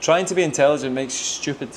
Trying to be intelligent makes you stupid.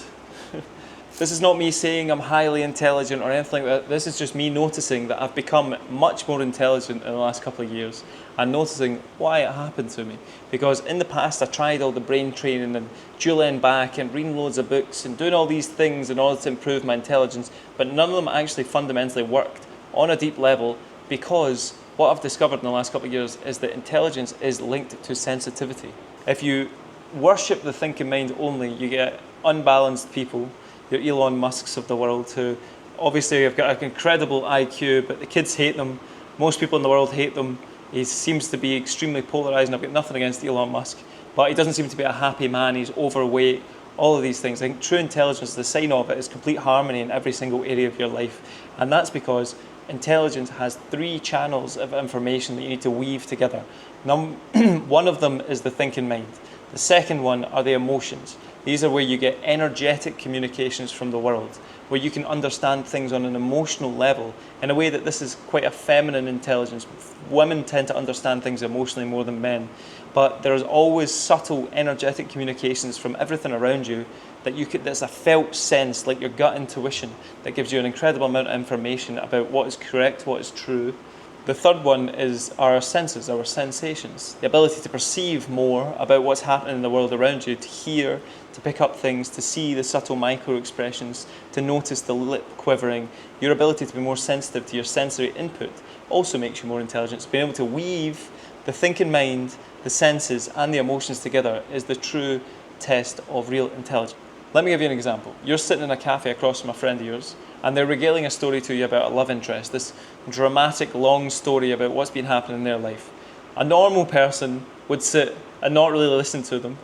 This is not me saying I'm highly intelligent or anything like that. This is just me noticing that I've become much more intelligent in the last couple of years and noticing why it happened to me. Because in the past I tried all the brain training and Julian back and reading loads of books and doing all these things in order to improve my intelligence, but none of them actually fundamentally worked on a deep level, because what I've discovered in the last couple of years is that intelligence is linked to sensitivity. If you worship the thinking mind only, you get unbalanced people, your Elon Musks of the world, who obviously have got an incredible IQ, but the kids hate them. Most people in the world hate them. He seems to be extremely polarizing. I've got nothing against Elon Musk, but he doesn't seem to be a happy man. He's overweight, all of these things. I think true intelligence, the sign of it, is complete harmony in every single area of your life. And that's because intelligence has 3 channels of information that you need to weave together. One of them is the thinking mind. The second one are the emotions. These are where you get energetic communications from the world, where you can understand things on an emotional level in a way that this is quite a feminine intelligence. Women tend to understand things emotionally more than men, but there's always subtle energetic communications from everything around you that that's a felt sense, like your gut intuition, that gives you an incredible amount of information about what is correct, what is true. The third one is our senses, our sensations, the ability to perceive more about what's happening in the world around you, to hear, to pick up things, to see the subtle micro expressions, to notice the lip quivering. Your ability to be more sensitive to your sensory input also makes you more intelligent. So being able to weave the thinking mind, the senses and the emotions together is the true test of real intelligence. Let me give you an example. You're sitting in a cafe across from a friend of yours, and they're regaling a story to you about a love interest, this dramatic, long story about what's been happening in their life. A normal person would sit and not really listen to them.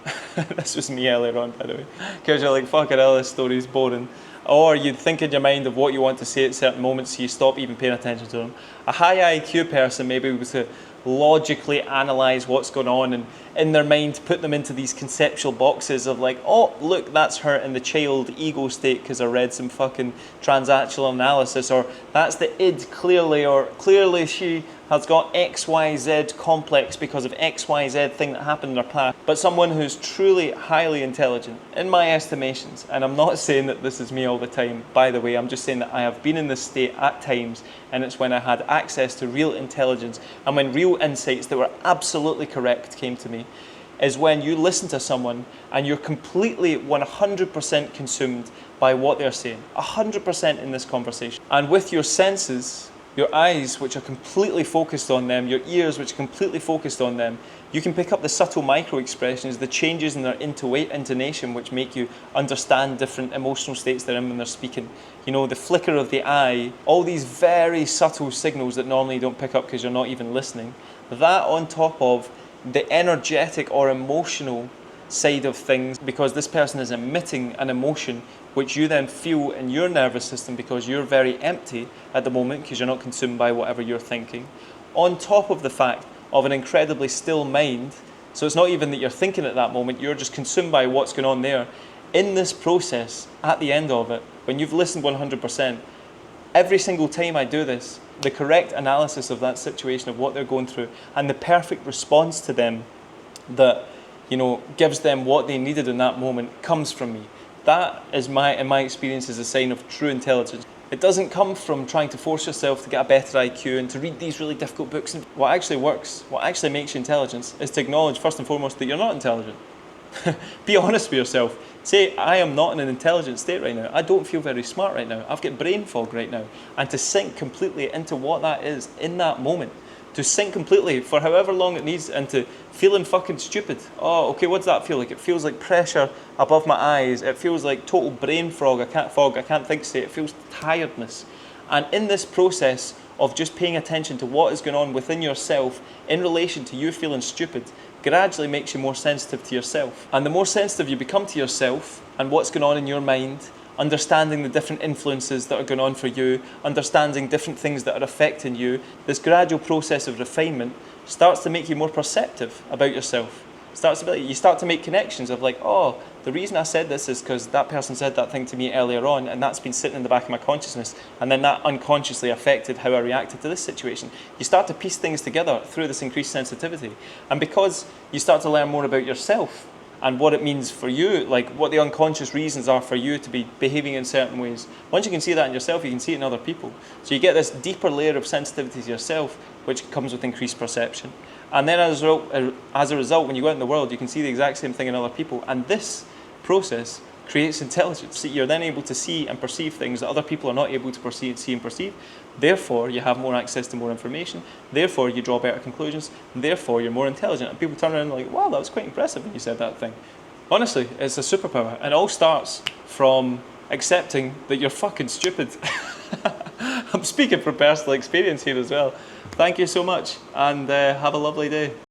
This was me earlier on, by the way. Because you're like, fucking hell, this story's boring. Or you'd think in your mind of what you want to say at certain moments, so you stop even paying attention to them. A high IQ person maybe was to logically analyze what's going on and in their mind put them into these conceptual boxes of like, oh, look, that's her in the child ego state because I read some fucking transactional analysis, or that's the id clearly, or clearly she has got XYZ complex because of XYZ thing that happened in her past. But someone who's truly highly intelligent, in my estimations, and I'm not saying that this is me all the time, by the way, I'm just saying that I have been in this state at times, and it's when I had access to real intelligence and when real insights that were absolutely correct came to me, is when you listen to someone and you're completely 100% consumed by what they're saying, 100% in this conversation. And with your senses, your eyes, which are completely focused on them, your ears, which are completely focused on them, you can pick up the subtle micro expressions, the changes in their intonation, which make you understand different emotional states they're in when they're speaking. You know, the flicker of the eye, all these very subtle signals that normally you don't pick up because you're not even listening. That on top of the energetic or emotional side of things, because this person is emitting an emotion which you then feel in your nervous system because you're very empty at the moment because you're not consumed by whatever you're thinking, on top of the fact of an incredibly still mind. So it's not even that you're thinking at that moment, you're just consumed by what's going on there. In this process, at the end of it, when you've listened 100%, every single time I do this, the correct analysis of that situation, of what they're going through, and the perfect response to them that, you know, gives them what they needed in that moment comes from me. That is in my experience, is a sign of true intelligence. It doesn't come from trying to force yourself to get a better IQ and to read these really difficult books. And what actually works, what actually makes you intelligent, is to acknowledge first and foremost that you're not intelligent. Be honest with yourself. Say, I am not in an intelligent state right now. I don't feel very smart right now. I've got brain fog right now. And to sink completely into what that is in that moment, to sink completely for however long it needs into feeling fucking stupid. Oh, okay, what does that feel like? It feels like pressure above my eyes. It feels like total brain fog. I can't think straight. It feels tiredness. And in this process of just paying attention to what is going on within yourself in relation to you feeling stupid, gradually makes you more sensitive to yourself. And the more sensitive you become to yourself and what's going on in your mind, understanding the different influences that are going on for you, understanding different things that are affecting you, this gradual process of refinement starts to make you more perceptive about yourself. You start to make connections of like, oh, the reason I said this is because that person said that thing to me earlier on, and that's been sitting in the back of my consciousness, and then that unconsciously affected how I reacted to this situation. You start to piece things together through this increased sensitivity. And because you start to learn more about yourself, and what it means for you, like what the unconscious reasons are for you to be behaving in certain ways. Once you can see that in yourself, you can see it in other people. So you get this deeper layer of sensitivity to yourself, which comes with increased perception. And then as a result, when you go out in the world, you can see the exact same thing in other people. And this process creates intelligence. You're then able to see and perceive things that other people are not able to see and perceive. Therefore, you have more access to more information. Therefore, you draw better conclusions. Therefore, you're more intelligent. And people turn around and like, wow, that was quite impressive when you said that thing. Honestly, it's a superpower. And it all starts from accepting that you're fucking stupid. I'm speaking from personal experience here as well. Thank you so much, and have a lovely day.